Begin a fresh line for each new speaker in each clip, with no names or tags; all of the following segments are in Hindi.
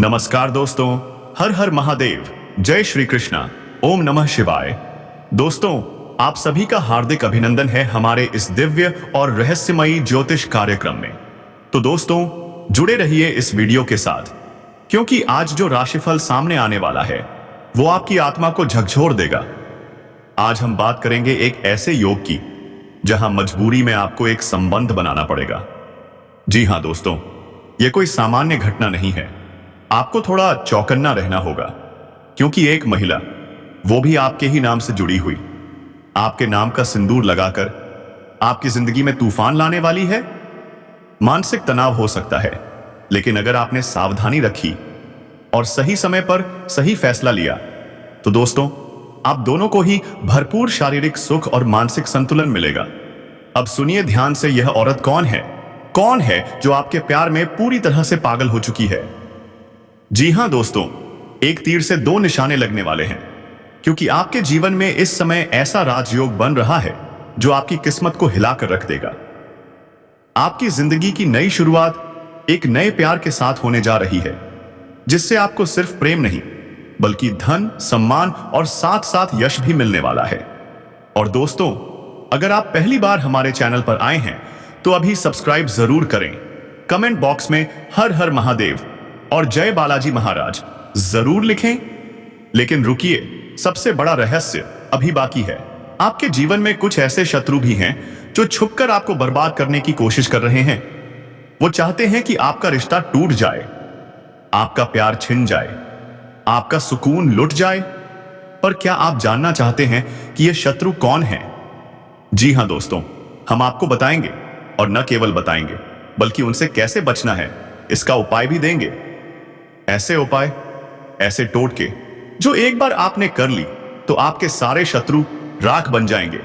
नमस्कार दोस्तों, हर हर महादेव, जय श्री कृष्णा, ओम नमः शिवाय। दोस्तों, आप सभी का हार्दिक अभिनंदन है हमारे इस दिव्य और रहस्यमयी ज्योतिष कार्यक्रम में। तो दोस्तों, जुड़े रहिए इस वीडियो के साथ, क्योंकि आज जो राशिफल सामने आने वाला है वो आपकी आत्मा को झकझोर देगा। आज हम बात करेंगे एक ऐसे योग की जहां मजबूरी में आपको एक संबंध बनाना पड़ेगा। जी हां दोस्तों, यह कोई सामान्य घटना नहीं है। आपको थोड़ा चौकन्ना रहना होगा, क्योंकि एक महिला, वो भी आपके ही नाम से जुड़ी हुई, आपके नाम का सिंदूर लगाकर आपकी जिंदगी में तूफान लाने वाली है। मानसिक तनाव हो सकता है, लेकिन अगर आपने सावधानी रखी और सही समय पर सही फैसला लिया तो दोस्तों, आप दोनों को ही भरपूर शारीरिक सुख और मानसिक संतुलन मिलेगा। अब सुनिए ध्यान से, यह औरत कौन है? कौन है जो आपके प्यार में पूरी तरह से पागल हो चुकी है? जी हां दोस्तों, एक तीर से दो निशाने लगने वाले हैं, क्योंकि आपके जीवन में इस समय ऐसा राजयोग बन रहा है जो आपकी किस्मत को हिलाकर रख देगा। आपकी जिंदगी की नई शुरुआत एक नए प्यार के साथ होने जा रही है, जिससे आपको सिर्फ प्रेम नहीं बल्कि धन, सम्मान और साथ साथ यश भी मिलने वाला है। और दोस्तों, अगर आप पहली बार हमारे चैनल पर आए हैं तो अभी सब्सक्राइब जरूर करें। कमेंट बॉक्स में हर हर महादेव और जय बालाजी महाराज जरूर लिखें। लेकिन रुकिए, सबसे बड़ा रहस्य अभी बाकी है। आपके जीवन में कुछ ऐसे शत्रु भी हैं जो छुपकर आपको बर्बाद करने की कोशिश कर रहे हैं। वो चाहते हैं कि आपका रिश्ता टूट जाए, आपका प्यार छिन जाए, आपका सुकून लुट जाए। पर क्या आप जानना चाहते हैं कि ये शत्रु कौन है? जी हां दोस्तों, हम आपको बताएंगे, और न केवल बताएंगे बल्कि उनसे कैसे बचना है इसका उपाय भी देंगे। ऐसे उपाय, ऐसे टोटके जो एक बार आपने कर ली तो आपके सारे शत्रु राख बन जाएंगे।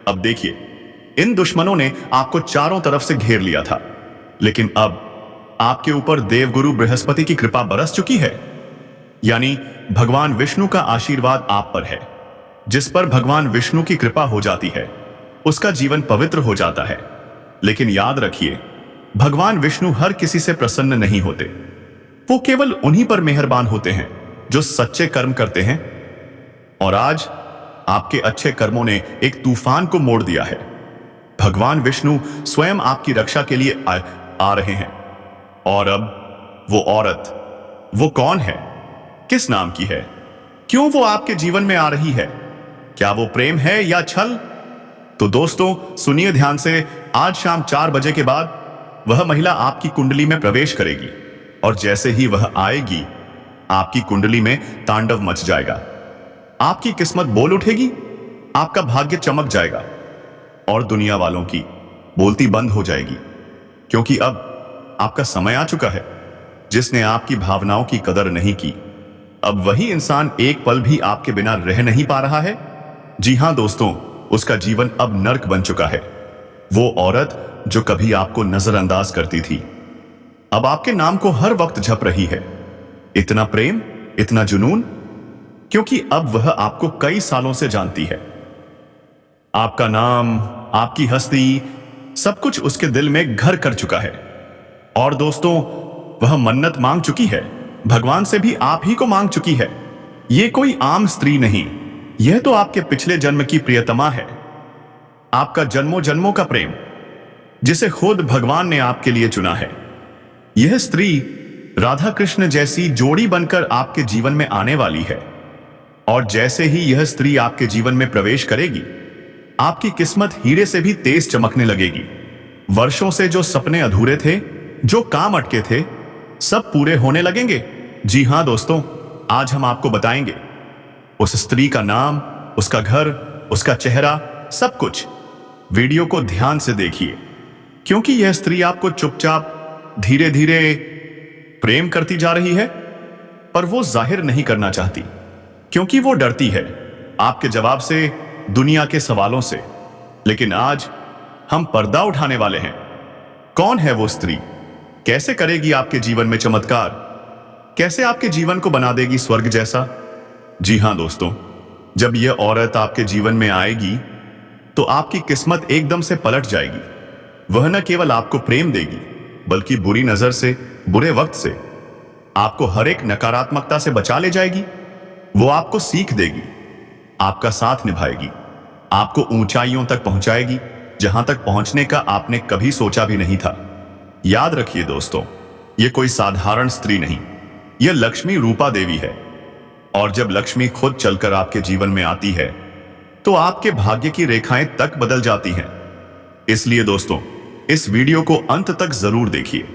अब देखिए, इन दुश्मनों ने आपको चारों तरफ से घेर लिया था, लेकिन अब आपके ऊपर देवगुरु बृहस्पति की कृपा बरस चुकी है। यानी भगवान विष्णु का आशीर्वाद आप पर है। जिस पर भगवान विष्णु की कृपा हो जाती है उसका जीवन पवित्र हो जाता है। लेकिन याद रखिए, भगवान विष्णु हर किसी से प्रसन्न नहीं होते। वो केवल उन्हीं पर मेहरबान होते हैं जो सच्चे कर्म करते हैं। और आज आपके अच्छे कर्मों ने एक तूफान को मोड़ दिया है। भगवान विष्णु स्वयं आपकी रक्षा के लिए आ रहे हैं। और अब वो औरत, वो कौन है? किस नाम की है? क्यों वो आपके जीवन में आ रही है? क्या वो प्रेम है या छल? तो दोस्तों, सुनिए ध्यान से। आज शाम 4 बजे के बाद वह महिला आपकी कुंडली में प्रवेश करेगी, और जैसे ही वह आएगी आपकी कुंडली में तांडव मच जाएगा। आपकी किस्मत बोल उठेगी, आपका भाग्य चमक जाएगा, और दुनिया वालों की बोलती बंद हो जाएगी। क्योंकि अब आपका समय आ चुका है। जिसने आपकी भावनाओं की कदर नहीं की, अब वही इंसान एक पल भी आपके बिना रह नहीं पा रहा है। जी हां दोस्तों, उसका जीवन अब नर्क बन चुका है। वो औरत जो कभी आपको नजरअंदाज करती थी, अब आपके नाम को हर वक्त झप रही है। इतना प्रेम, इतना जुनून, क्योंकि अब वह आपको कई सालों से जानती है। आपका नाम, आपकी हस्ती, सब कुछ उसके दिल में घर कर चुका है। और दोस्तों, वह मन्नत मांग चुकी है, भगवान से भी आप ही को मांग चुकी है। यह कोई आम स्त्री नहीं, यह तो आपके पिछले जन्म की प्रियतमा है। आपका जन्मों जन्मों का प्रेम, जिसे खुद भगवान ने आपके लिए चुना है। यह स्त्री राधा कृष्ण जैसी जोड़ी बनकर आपके जीवन में आने वाली है। और जैसे ही यह स्त्री आपके जीवन में प्रवेश करेगी, आपकी किस्मत हीरे से भी तेज चमकने लगेगी। वर्षों से जो सपने अधूरे थे, जो काम अटके थे, सब पूरे होने लगेंगे। जी हां दोस्तों, आज हम आपको बताएंगे उस स्त्री का नाम, उसका घर, उसका चेहरा, सब कुछ। वीडियो को ध्यान से देखिए, क्योंकि यह स्त्री आपको चुपचाप धीरे धीरे प्रेम करती जा रही है, पर वो जाहिर नहीं करना चाहती, क्योंकि वो डरती है आपके जवाब से, दुनिया के सवालों से। लेकिन आज हम पर्दा उठाने वाले हैं। कौन है वो स्त्री? कैसे करेगी आपके जीवन में चमत्कार? कैसे आपके जीवन को बना देगी स्वर्ग जैसा? जी हां दोस्तों, जब यह औरत आपके जीवन में आएगी तो आपकी किस्मत एकदम से पलट जाएगी। वह न केवल आपको प्रेम देगी, बल्कि बुरी नजर से, बुरे वक्त से, आपको हर एक नकारात्मकता से बचा ले जाएगी। वो आपको सीख देगी, आपका साथ निभाएगी, आपको ऊंचाइयों तक पहुंचाएगी जहां तक पहुंचने का आपने कभी सोचा भी नहीं था। याद रखिए दोस्तों, ये कोई साधारण स्त्री नहीं, यह लक्ष्मी रूपा देवी है। और जब लक्ष्मी खुद चलकर आपके जीवन में आती है तो आपके भाग्य की रेखाएं तक बदल जाती हैं। इसलिए दोस्तों, इस वीडियो को अंत तक जरूर देखिए,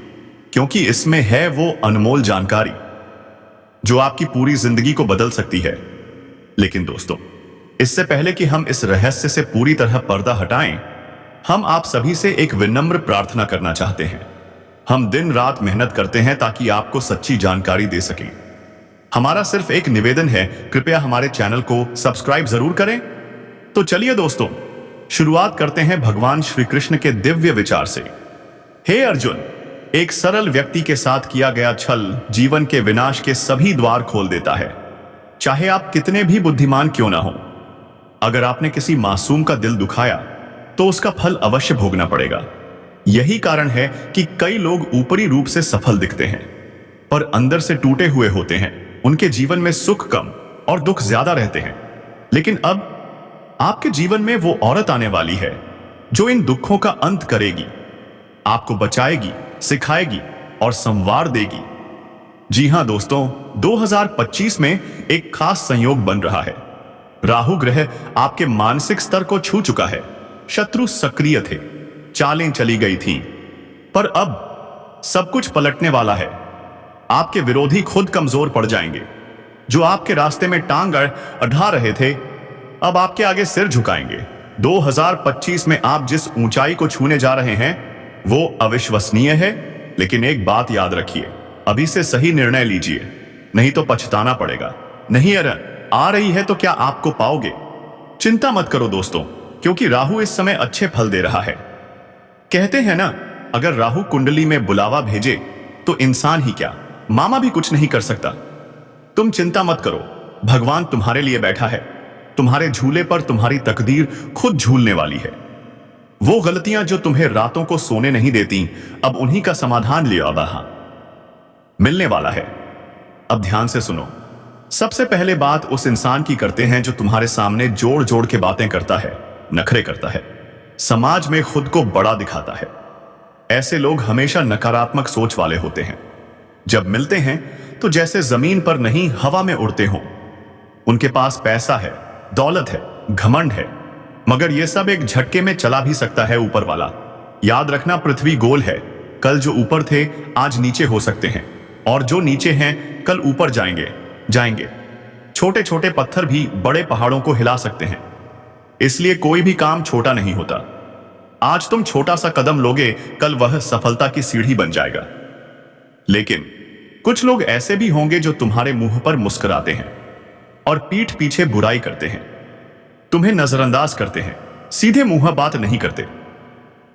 क्योंकि इसमें है वो अनमोल जानकारी जो आपकी पूरी जिंदगी को बदल सकती है। लेकिन दोस्तों, इससे पहले कि हम इस रहस्य से पूरी तरह पर्दा हटाएं, हम आप सभी से एक विनम्र प्रार्थना करना चाहते हैं। हम दिन रात मेहनत करते हैं ताकि आपको सच्ची जानकारी दे सकें। हमारा सिर्फ एक निवेदन है, कृपया हमारे चैनल को सब्सक्राइब जरूर करें। तो चलिए दोस्तों, शुरुआत करते हैं भगवान श्री कृष्ण के दिव्य विचार से। हे अर्जुन, एक सरल व्यक्ति के साथ किया गया छल जीवन के विनाश के सभी द्वार खोल देता है, चाहे आप कितने भी बुद्धिमान क्यों ना हो। अगर आपने किसी मासूम का दिल दुखाया तो उसका फल अवश्य भोगना पड़ेगा। यही कारण है कि कई लोग ऊपरी रूप से सफल दिखते हैं पर अंदर से टूटे हुए होते हैं। उनके जीवन में सुख कम और दुख ज्यादा रहते हैं। लेकिन अब आपके जीवन में वो औरत आने वाली है जो इन दुखों का अंत करेगी, आपको बचाएगी, सिखाएगी और संवार देगी। जी हां दोस्तों, 2025 में एक खास संयोग बन रहा है। राहु ग्रह आपके मानसिक स्तर को छू चुका है। शत्रु सक्रिय थे, चालें चली गई थीं, पर अब सब कुछ पलटने वाला है। आपके विरोधी खुद कमजोर पड़ जाएंगे। जो आपके रास्ते में टांग अड़ा रहे थे, अब आपके आगे सिर झुकाएंगे। 2025 में आप जिस ऊंचाई को छूने जा रहे हैं वो अविश्वसनीय है। लेकिन एक बात याद रखिए, अभी से सही निर्णय लीजिए, नहीं तो पछताना पड़ेगा। नहीं आ रही है तो क्या आपको पाओगे? चिंता मत करो दोस्तों, क्योंकि राहु इस समय अच्छे फल दे रहा है। कहते हैं ना, अगर राहु कुंडली में बुलावा भेजे तो इंसान ही क्या, मामा भी कुछ नहीं कर सकता। तुम चिंता मत करो, भगवान तुम्हारे लिए बैठा है। तुम्हारे झूले पर तुम्हारी तकदीर खुद झूलने वाली है। वो गलतियां जो तुम्हें रातों को सोने नहीं देती, अब उन्हीं का समाधान लिया वहां मिलने वाला है। अब ध्यान से सुनो। सबसे पहले बात उस इंसान की करते हैं जो तुम्हारे सामने जोड़ जोड़ के बातें करता है, नखरे करता है, समाज में खुद को बड़ा दिखाता है। ऐसे लोग हमेशा नकारात्मक सोच वाले होते हैं। जब मिलते हैं तो जैसे जमीन पर नहीं हवा में उड़ते हों। उनके पास पैसा है, दौलत है, घमंड है, मगर यह सब एक झटके में चला भी सकता है ऊपर वाला। याद रखना, पृथ्वी गोल है। कल जो ऊपर थे आज नीचे हो सकते हैं, और जो नीचे हैं कल ऊपर जाएंगे। छोटे छोटे पत्थर भी बड़े पहाड़ों को हिला सकते हैं। इसलिए कोई भी काम छोटा नहीं होता। आज तुम छोटा सा कदम लोगे, कल वह सफलता की सीढ़ी बन जाएगा। लेकिन कुछ लोग ऐसे भी होंगे जो तुम्हारे मुंह पर मुस्कुराते हैं और पीठ पीछे बुराई करते हैं, तुम्हें नजरअंदाज करते हैं, सीधे मुंह बात नहीं करते।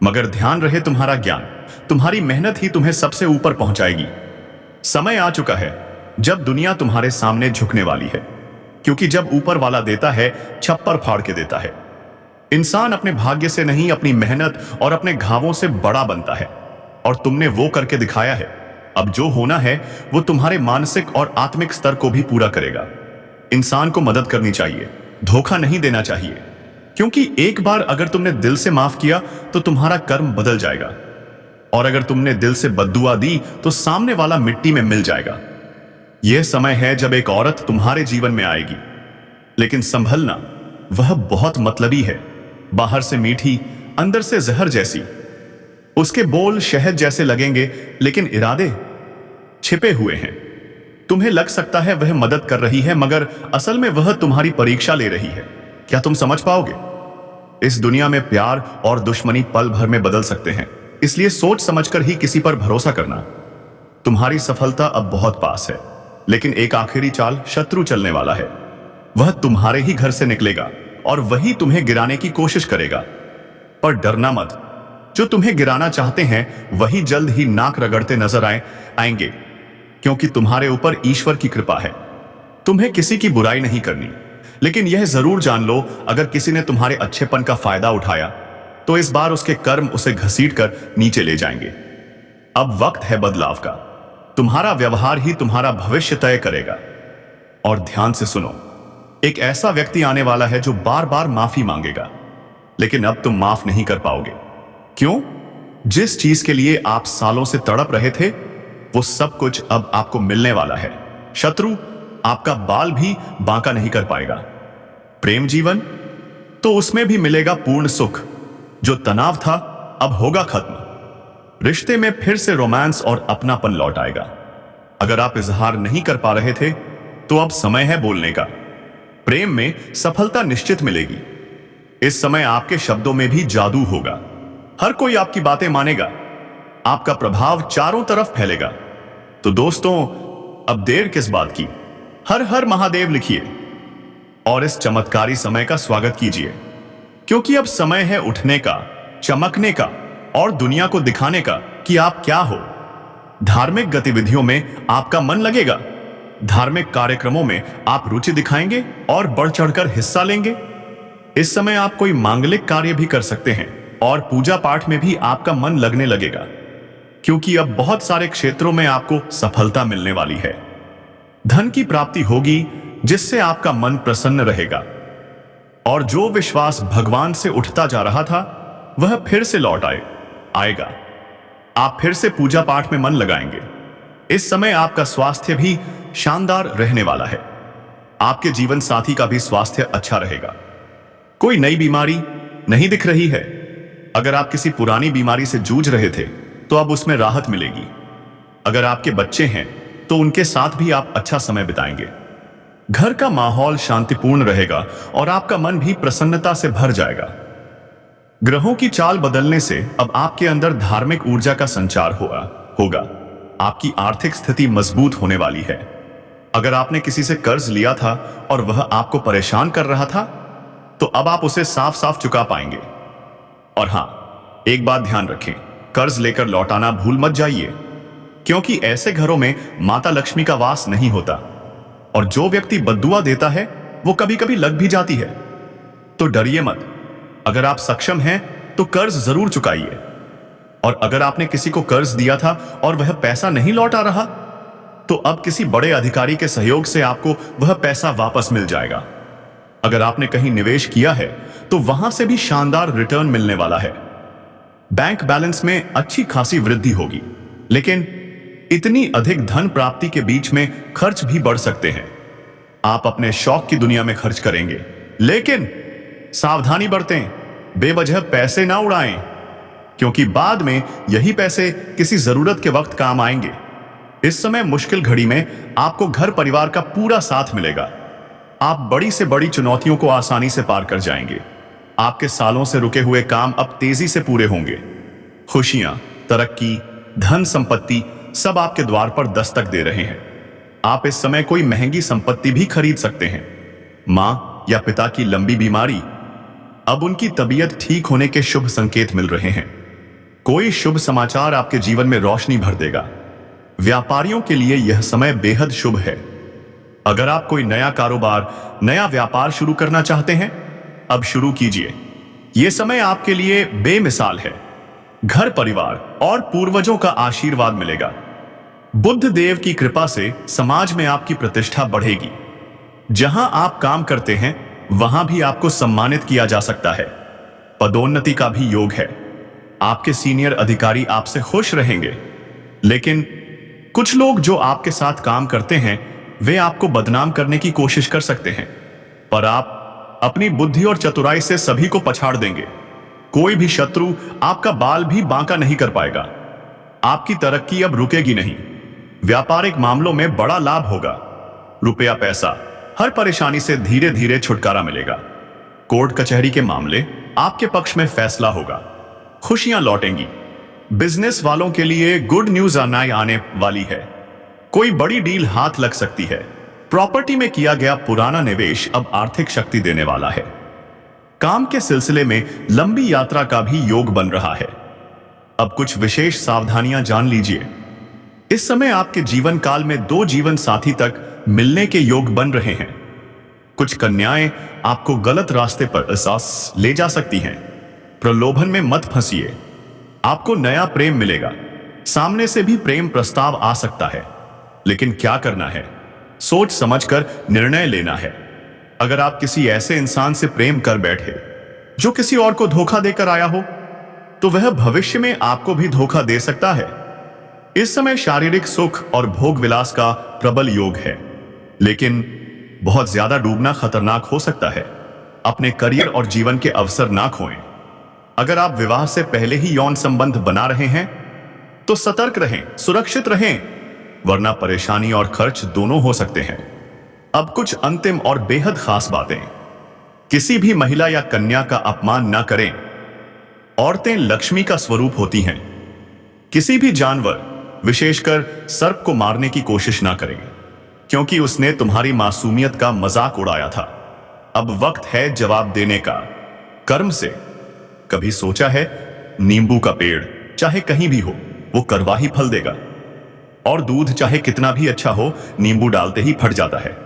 मगर ध्यान रहे, तुम्हारा ज्ञान, तुम्हारी मेहनत ही तुम्हें सबसे ऊपर पहुंचाएगी। समय आ चुका है जब दुनिया तुम्हारे सामने झुकने वाली है, क्योंकि जब ऊपर वाला देता है, छप्पर फाड़ के देता है। इंसान अपने भाग्य से नहीं, अपनी मेहनत और अपने घावों से बड़ा बनता है, और तुमने वो करके दिखाया है। अब जो होना है वो तुम्हारे मानसिक और आत्मिक स्तर को भी पूरा करेगा। इंसान को मदद करनी चाहिए, धोखा नहीं देना चाहिए, क्योंकि एक बार अगर तुमने दिल से माफ किया तो तुम्हारा कर्म बदल जाएगा, और अगर तुमने दिल से बद्दुआ दी तो सामने वाला मिट्टी में मिल जाएगा। यह समय है जब एक औरत तुम्हारे जीवन में आएगी, लेकिन संभलना, वह बहुत मतलबी है। बाहर से मीठी, अंदर से जहर जैसी। उसके बोल शहद जैसे लगेंगे, लेकिन इरादे छिपे हुए हैं। तुम्हें लग सकता है वह मदद कर रही है, मगर असल में वह तुम्हारी परीक्षा ले रही है। क्या तुम समझ पाओगे? इस दुनिया में प्यार और दुश्मनी पल भर में बदल सकते हैं, इसलिए सोच समझकर ही किसी पर भरोसा करना। तुम्हारी सफलता अब बहुत पास है, लेकिन एक आखिरी चाल शत्रु चलने वाला है। वह तुम्हारे ही घर से निकलेगा और वही तुम्हें गिराने की कोशिश करेगा। पर डरना मत, जो तुम्हें गिराना चाहते हैं वही जल्द ही नाक रगड़ते नजर आएंगे, क्योंकि तुम्हारे ऊपर ईश्वर की कृपा है। तुम्हें किसी की बुराई नहीं करनी, लेकिन यह जरूर जान लो, अगर किसी ने तुम्हारे अच्छेपन का फायदा उठाया तो इस बार उसके कर्म उसे घसीट कर नीचे ले जाएंगे। अब वक्त है बदलाव का। तुम्हारा व्यवहार ही तुम्हारा भविष्य तय करेगा। और ध्यान से सुनो, एक ऐसा व्यक्ति आने वाला है जो बार बार माफी मांगेगा, लेकिन अब तुम माफ नहीं कर पाओगे। क्यों? जिस चीज के लिए आप सालों से तड़प रहे थे, वो सब कुछ अब आपको मिलने वाला है। शत्रु आपका बाल भी बांका नहीं कर पाएगा। प्रेम जीवन, तो उसमें भी मिलेगा पूर्ण सुख। जो तनाव था अब होगा खत्म। रिश्ते में फिर से रोमांस और अपनापन लौट आएगा। अगर आप इजहार नहीं कर पा रहे थे, तो अब समय है बोलने का। प्रेम में सफलता निश्चित मिलेगी। इस समय आपके शब्दों में भी जादू होगा। हर कोई आपकी बातें मानेगा। आपका प्रभाव चारों तरफ फैलेगा। तो दोस्तों, अब देर किस बात की? हर हर महादेव लिखिए और इस चमत्कारी समय का स्वागत कीजिए, क्योंकि अब समय है उठने का, चमकने का और दुनिया को दिखाने का कि आप क्या हो। धार्मिक गतिविधियों में आपका मन लगेगा। धार्मिक कार्यक्रमों में आप रुचि दिखाएंगे और बढ़ चढ़कर हिस्सा लेंगे। इस समय आप कोई मांगलिक कार्य भी कर सकते हैं और पूजा पाठ में भी आपका मन लगने लगेगा, क्योंकि अब बहुत सारे क्षेत्रों में आपको सफलता मिलने वाली है। धन की प्राप्ति होगी, जिससे आपका मन प्रसन्न रहेगा और जो विश्वास भगवान से उठता जा रहा था, वह फिर से लौट आएगा। आप फिर से पूजा पाठ में मन लगाएंगे। इस समय आपका स्वास्थ्य भी शानदार रहने वाला है। आपके जीवन साथी का भी स्वास्थ्य अच्छा रहेगा। कोई नई बीमारी नहीं दिख रही है। अगर आप किसी पुरानी बीमारी से जूझ रहे थे, तो अब उसमें राहत मिलेगी। अगर आपके बच्चे हैं, तो उनके साथ भी आप अच्छा समय बिताएंगे। घर का माहौल शांतिपूर्ण रहेगा और आपका मन भी प्रसन्नता से भर जाएगा। ग्रहों की चाल बदलने से अब आपके अंदर धार्मिक ऊर्जा का संचार होगा। आपकी आर्थिक स्थिति मजबूत होने वाली है। अगर आपने किसी से कर्ज लिया था और वह आपको परेशान कर रहा था, तो अब आप उसे साफ साफ चुका पाएंगे। और हां, एक बात ध्यान रखें, कर्ज लेकर लौटाना भूल मत जाइए, क्योंकि ऐसे घरों में माता लक्ष्मी का वास नहीं होता और जो व्यक्ति बद्दुआ देता है, वो कभी कभी लग भी जाती है। तो डरिए मत। अगर आप सक्षम हैं, तो कर्ज जरूर चुकाइए। और अगर आपने किसी को कर्ज दिया था और वह पैसा नहीं लौटा रहा, तो अब किसी बड़े अधिकारी के सहयोग से आपको वह पैसा वापस मिल जाएगा। अगर आपने कहीं निवेश किया है, तो वहां से भी शानदार रिटर्न मिलने वाला है। बैंक बैलेंस में अच्छी खासी वृद्धि होगी, लेकिन इतनी अधिक धन प्राप्ति के बीच में खर्च भी बढ़ सकते हैं। आप अपने शौक की दुनिया में खर्च करेंगे, लेकिन सावधानी बरतें, बेवजह पैसे ना उड़ाएं, क्योंकि बाद में यही पैसे किसी जरूरत के वक्त काम आएंगे। इस समय मुश्किल घड़ी में आपको घर परिवार का पूरा साथ मिलेगा। आप बड़ी से बड़ी चुनौतियों को आसानी से पार कर जाएंगे। आपके सालों से रुके हुए काम अब तेजी से पूरे होंगे। खुशियां, तरक्की, धन संपत्ति सब आपके द्वार पर दस्तक दे रहे हैं। आप इस समय कोई महंगी संपत्ति भी खरीद सकते हैं। मां या पिता की लंबी बीमारी, अब उनकी तबीयत ठीक होने के शुभ संकेत मिल रहे हैं। कोई शुभ समाचार आपके जीवन में रोशनी भर देगा। व्यापारियों के लिए यह समय बेहद शुभ है। अगर आप कोई नया कारोबार, नया व्यापार शुरू करना चाहते हैं, अब शुरू कीजिए। यह समय आपके लिए बेमिसाल है। घर परिवार और पूर्वजों का आशीर्वाद मिलेगा। बुद्ध देव की कृपा से समाज में आपकी प्रतिष्ठा बढ़ेगी। जहां आप काम करते हैं, वहां भी आपको सम्मानित किया जा सकता है। पदोन्नति का भी योग है। आपके सीनियर अधिकारी आपसे खुश रहेंगे, लेकिन कुछ लोग जो आपके साथ काम करते हैं, वे आपको बदनाम करने की कोशिश कर सकते हैं, पर आप अपनी बुद्धि और चतुराई से सभी को पछाड़ देंगे। कोई भी शत्रु आपका बाल भी बांका नहीं कर पाएगा। आपकी तरक्की अब रुकेगी नहीं। व्यापारिक मामलों में बड़ा लाभ होगा। रुपया पैसा, हर परेशानी से धीरे धीरे छुटकारा मिलेगा। कोर्ट कचहरी के मामले आपके पक्ष में फैसला होगा। खुशियां लौटेंगी। बिजनेस वालों के लिए गुड न्यूज आने वाली है। कोई बड़ी डील हाथ लग सकती है। प्रॉपर्टी में किया गया पुराना निवेश अब आर्थिक शक्ति देने वाला है। काम के सिलसिले में लंबी यात्रा का भी योग बन रहा है। अब कुछ विशेष सावधानियां जान लीजिए। इस समय आपके जीवन काल में 2 जीवन साथी तक मिलने के योग बन रहे हैं। कुछ कन्याएं आपको गलत रास्ते पर एहसास ले जा सकती हैं। प्रलोभन में मत फंसिए। आपको नया प्रेम मिलेगा। सामने से भी प्रेम प्रस्ताव आ सकता है, लेकिन क्या करना है, सोच समझकर निर्णय लेना है। अगर आप किसी ऐसे इंसान से प्रेम कर बैठे जो किसी और को धोखा देकर आया हो, तो वह भविष्य में आपको भी धोखा दे सकता है। इस समय शारीरिक सुख और भोग विलास का प्रबल योग है, लेकिन बहुत ज्यादा डूबना खतरनाक हो सकता है। अपने करियर और जीवन के अवसर ना खोएं। अगर आप विवाह से पहले ही यौन संबंध बना रहे हैं, तो सतर्क रहें, सुरक्षित रहें, वरना परेशानी और खर्च दोनों हो सकते हैं। अब कुछ अंतिम और बेहद खास बातें। किसी भी महिला या कन्या का अपमान ना करें। औरतें लक्ष्मी का स्वरूप होती हैं। किसी भी जानवर, विशेषकर सर्प को मारने की कोशिश ना करें, क्योंकि उसने तुम्हारी मासूमियत का मजाक उड़ाया था। अब वक्त है जवाब देने का। कर्म से। कभी सोचा है, नींबू का पेड़ चाहे कहीं भी हो, वो कड़वा ही फल देगा, और दूध चाहे कितना भी अच्छा हो, नींबू डालते ही फट जाता है।